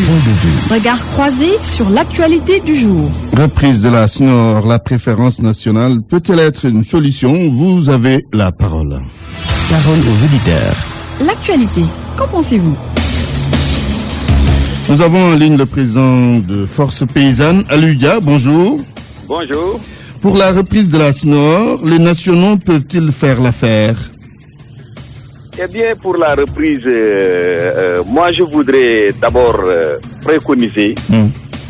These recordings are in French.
vue. Regard croisé sur l'actualité du jour. Reprise de la SNOR, la préférence nationale peut-elle être une solution? Vous avez la parole. Parole aux auditeurs. L'actualité, qu'en pensez-vous? Nous avons en ligne le président de Force Paysanne, Aludia. Bonjour. Bonjour. Pour la reprise de la SNOR, les nationaux peuvent-ils faire l'affaire? Eh bien, pour la reprise, moi je voudrais d'abord préconiser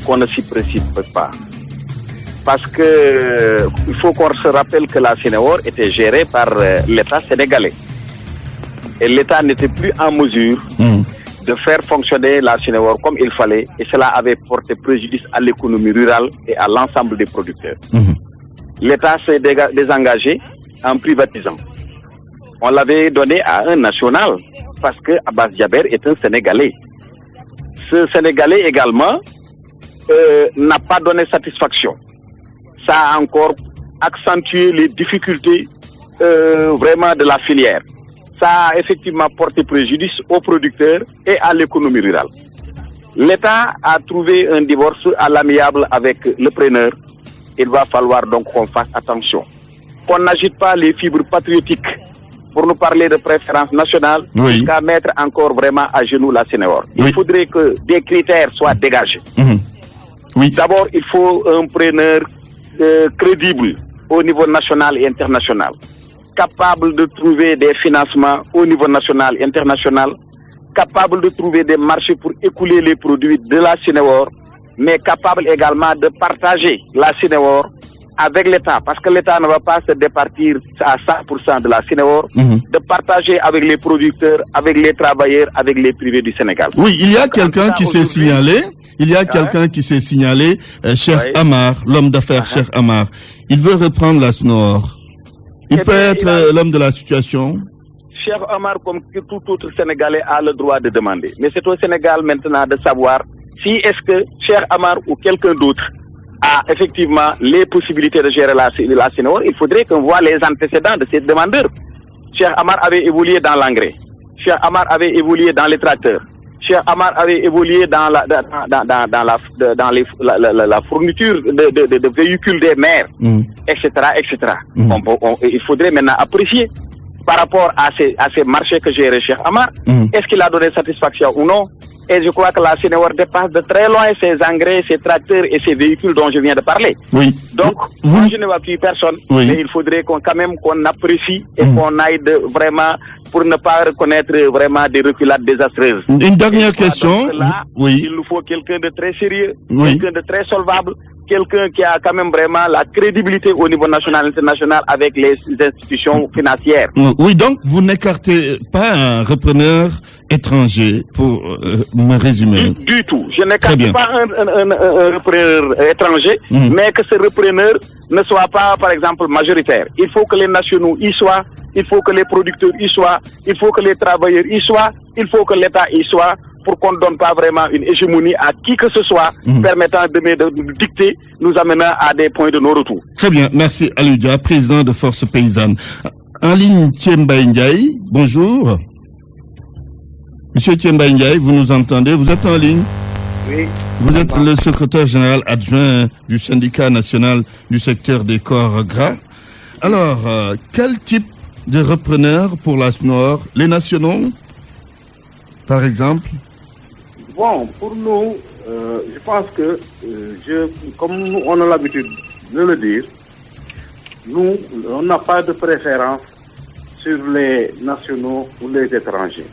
qu'on ne s'y précipite pas. Parce que il faut qu'on se rappelle que la SNOR était gérée par l'État sénégalais. Et l'État n'était plus en mesure de faire fonctionner la SNOR comme il fallait. Et cela avait porté préjudice à l'économie rurale et à l'ensemble des producteurs. L'État s'est désengagé en privatisant. On l'avait donné à un national parce que Abbas Jaber est un Sénégalais. Ce Sénégalais également n'a pas donné satisfaction. Ça a encore accentué les difficultés vraiment de la filière. Ça a effectivement porté préjudice aux producteurs et à l'économie rurale. L'État a trouvé un divorce à l'amiable avec le preneur. Il va falloir donc qu'on fasse attention. Qu'on n'agite pas les fibres patriotiques pour nous parler de préférence nationale, jusqu'à mettre encore vraiment à genoux la SNOR. Il faudrait que des critères soient dégagés. D'abord, il faut un preneur crédible au niveau national et international, capable de trouver des financements au niveau national et international, capable de trouver des marchés pour écouler les produits de la SNOR, mais capable également de partager la SNOR avec l'État, parce que l'État ne va pas se départir à 100% de la SNOR, de partager avec les producteurs, avec les travailleurs, avec les privés du Sénégal. Oui, il y a quelqu'un qui s'est signalé. Il y a quelqu'un qui s'est signalé, Cheikh Amar, l'homme d'affaires Cheikh Amar. Il veut reprendre la SNOR. Il peut être l'homme de la situation. Cheikh Amar, comme tout autre Sénégalais, a le droit de demander. Mais c'est au Sénégal maintenant de savoir si est-ce que Cheikh Amar ou quelqu'un d'autre a effectivement les possibilités de gérer la SNOR. Il faudrait qu'on voit les antécédents de ces demandeurs. Cheikh Amar avait évolué dans l'engrais. Cheikh Amar avait évolué dans les tracteurs. Cheikh Amar avait évolué dans la fourniture de véhicules des maires, etc., etc. Il faudrait maintenant apprécier par rapport à ces marchés que gérait Cheikh Amar. Est-ce qu'il a donné satisfaction ou non? Et je crois que la SNOR dépasse de très loin ces engrais, ces tracteurs et ces véhicules dont je viens de parler. Donc, moi je n'évacue personne, mais il faudrait qu'on apprécie et qu'on aille vraiment pour ne pas reconnaître vraiment des reculades désastreuses. Une dernière question. Là, il nous faut quelqu'un de très sérieux, quelqu'un de très solvable, quelqu'un qui a quand même vraiment la crédibilité au niveau national et international avec les institutions financières. Oui, donc vous n'écartez pas un repreneur étranger, pour me résumer. Du tout. Je n'écarte pas un repreneur étranger, mais que ce repreneur ne soit pas, par exemple, majoritaire. Il faut que les nationaux y soient, il faut que les producteurs y soient, il faut que les travailleurs y soient, il faut que l'État y soit, pour qu'on ne donne pas vraiment une hégémonie à qui que ce soit, permettant de dicter, nous amenant à des points de non-retour. Très bien. Merci, Aludia, président de Force Paysanne. En ligne, Thiemba Ndiaye. Bonjour. Monsieur Thiemba Ndiaye, vous nous entendez? Vous êtes en ligne? Oui. Vous êtes le secrétaire général adjoint du syndicat national du secteur des corps gras. Alors, quel type de repreneur pour la SNOR? Les nationaux, par exemple? Bon, pour nous, je pense que, comme on a l'habitude de le dire, nous, on n'a pas de préférence sur les nationaux ou les étrangers.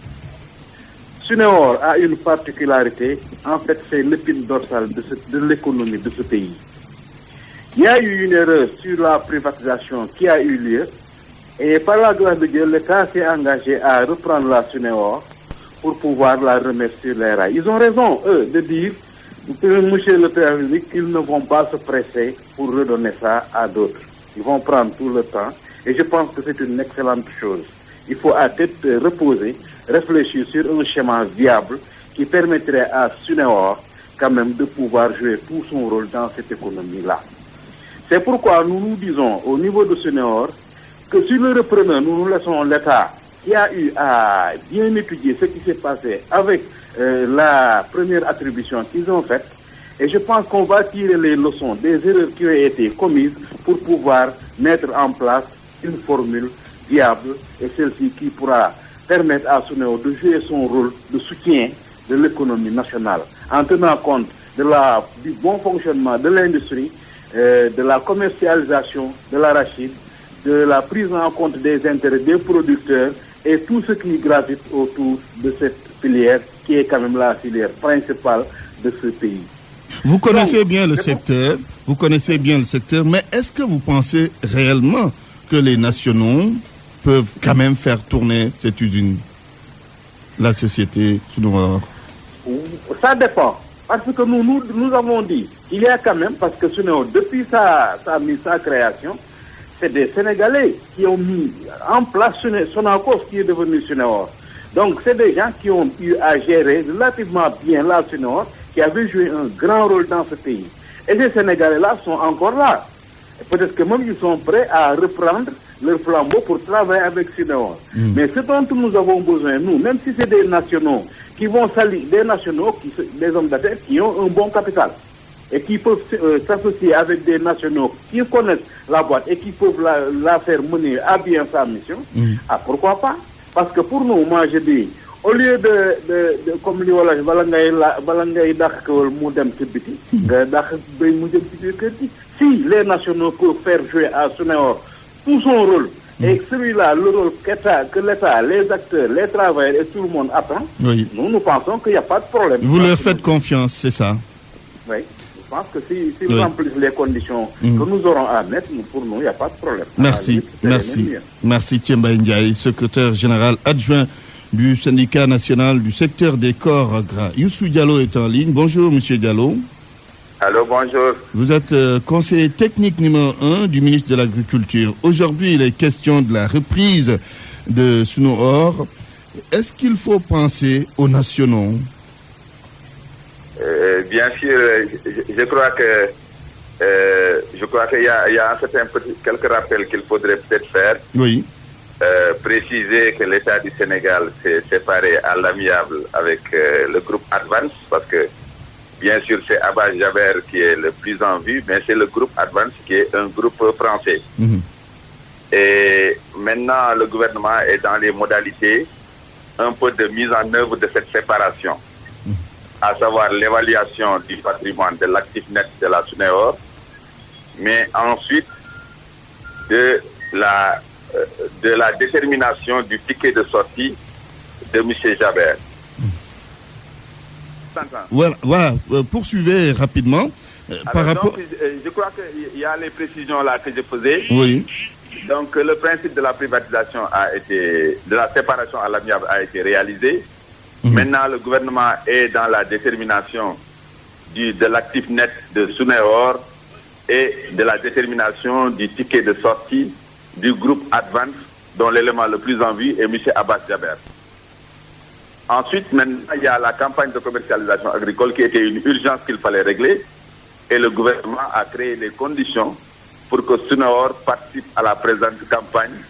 SNOR a une particularité, en fait c'est l'épine dorsale de l'économie de ce pays. Il y a eu une erreur sur la privatisation qui a eu lieu et par la grâce de Dieu, l'État s'est engagé à reprendre la SNOR pour pouvoir la remettre sur les rails. Ils ont raison, eux, de dire, monsieur le Président, qu'ils ne vont pas se presser pour redonner ça à d'autres. Ils vont prendre tout le temps et je pense que c'est une excellente chose. Il faut à tête reposée réfléchir sur un schéma viable qui permettrait à SNOR quand même de pouvoir jouer tout son rôle dans cette économie-là. C'est pourquoi nous nous disons au niveau de SNOR que sur le repreneur, nous laissons l'État qui a eu à bien étudier ce qui s'est passé avec la première attribution qu'ils ont faite. Et je pense qu'on va tirer les leçons des erreurs qui ont été commises pour pouvoir mettre en place une formule viable et celle-ci qui pourra permettre à SUNEO de jouer son rôle de soutien de l'économie nationale en tenant compte du bon fonctionnement de l'industrie, de la commercialisation de l'arachide, de la prise en compte des intérêts des producteurs et tout ce qui gravite autour de cette filière qui est quand même la filière principale de ce pays. Vous connaissez bien le secteur, mais est-ce que vous pensez réellement que les nationaux peuvent quand même faire tourner cette usine, la société SUNEOR? Ça dépend. Parce que nous avons dit qu'il y a quand même, parce que SUNEOR, depuis sa création, c'est des Sénégalais qui ont mis en place Sonacos qui est devenu SUNEOR. Donc c'est des gens qui ont eu à gérer relativement bien la SUNEOR, qui avait joué un grand rôle dans ce pays. Et ces Sénégalais-là sont encore là. Et peut-être que même ils sont prêts à reprendre leur flambeau pour travailler avec SUNEOR. Mais ce dont nous avons besoin, nous, même si c'est des nationaux qui vont salir, des nationaux, des hommes d'affaires qui ont un bon capital et qui peuvent s'associer avec des nationaux qui connaissent la boîte et qui peuvent la faire mener à bien sa mission, pourquoi pas? Parce que pour nous, moi je dis, au lieu de comme li wala bala ngay dakh ko mu dem ci biti nga dakh bay mu dem ci kër gi, si les nationaux peuvent faire jouer à SUNEOR tout son rôle et celui-là le rôle que l'État, les acteurs, les travailleurs et tout le monde attend, nous pensons qu'il n'y a pas de problème. Vous leur faites confiance, c'est ça? Oui, je pense que s'ils remplissent les conditions que nous aurons à mettre, pour nous, il n'y a pas de problème. Merci Thiemba Ndiaye, secrétaire général adjoint du syndicat national du secteur des corps gras. Youssou Diallo est en ligne. Bonjour, monsieur Diallo. Allô, bonjour. Vous êtes conseiller technique numéro 1 du ministre de l'Agriculture. Aujourd'hui, il est question de la reprise de SUNEOR. Est-ce qu'il faut penser aux nationaux? Bien sûr, je crois qu'il y a un certain quelques rappels qu'il faudrait peut-être faire. Oui. Préciser que l'État du Sénégal s'est séparé à l'amiable avec le groupe Advance, parce que bien sûr c'est Abbas Jaber qui est le plus en vue, mais c'est le groupe Advance qui est un groupe français. Et maintenant le gouvernement est dans les modalités un peu de mise en œuvre de cette séparation, à savoir l'évaluation du patrimoine de l'actif net de la SUNEOR, mais ensuite de la détermination du ticket de sortie de M. Jaber. Voilà, poursuivez rapidement. Par rapport... je crois qu'il y a les précisions là que je faisais. Oui. Donc le principe de la privatisation de la séparation à l'amiable a été réalisé. Maintenant le gouvernement est dans la détermination de l'actif net de SUNEOR et de la détermination du ticket de sortie du groupe Advance, dont l'élément le plus en vue est M. Abbas Jaber. Ensuite, maintenant, il y a la campagne de commercialisation agricole qui était une urgence qu'il fallait régler, et le gouvernement a créé les conditions pour que SUNEOR participe à la présente campagne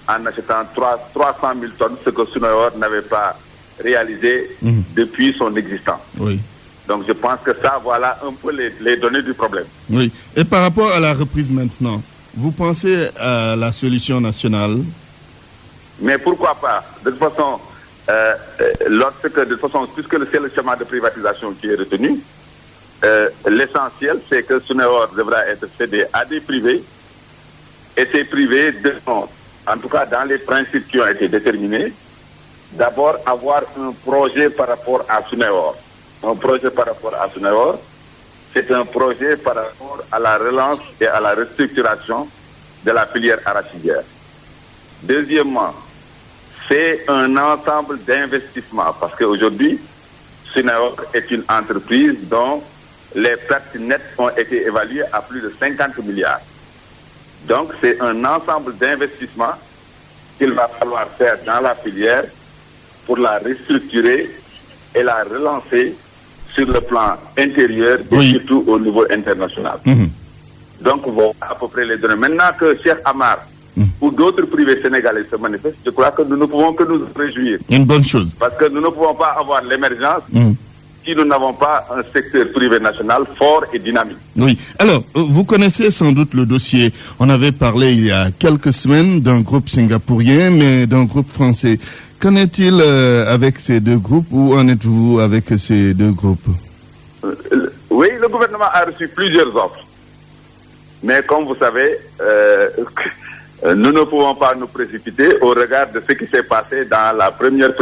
en achetant 300 000 tonnes, ce que SUNEOR n'avait pas réalisé depuis son existence. Oui. Donc je pense que ça, voilà un peu les données du problème. Oui. Et par rapport à la reprise maintenant, vous pensez à la solution nationale? Mais pourquoi pas? De toute façon, puisque c'est le schéma de privatisation qui est retenu, l'essentiel c'est que SUNEOR devra être cédé à des privés, et ces privés devront, en tout cas dans les principes qui ont été déterminés, d'abord avoir un projet par rapport à SUNEOR. Un projet par rapport à SUNEOR, c'est un projet par rapport à la relance et à la restructuration de la filière arachidière. Deuxièmement, c'est un ensemble d'investissements, parce qu'aujourd'hui, SUNEOR est une entreprise dont les pertes nettes ont été évaluées à plus de 50 milliards. Donc c'est un ensemble d'investissements qu'il va falloir faire dans la filière pour la restructurer et la relancer sur le plan intérieur et surtout au niveau international. Donc voilà à peu près les données. Maintenant que Cheikh Amar où d'autres privés sénégalais se manifestent, je crois que nous ne pouvons que nous réjouir. Une bonne chose. Parce que nous ne pouvons pas avoir l'émergence si nous n'avons pas un secteur privé national fort et dynamique. Oui. Alors, vous connaissez sans doute le dossier. On avait parlé il y a quelques semaines d'un groupe singapourien, mais d'un groupe français. Qu'en est-il avec ces deux groupes? Où en êtes-vous avec ces deux groupes? Oui, le gouvernement a reçu plusieurs offres. Mais comme vous savez, nous ne pouvons pas nous précipiter au regard de ce qui s'est passé dans la première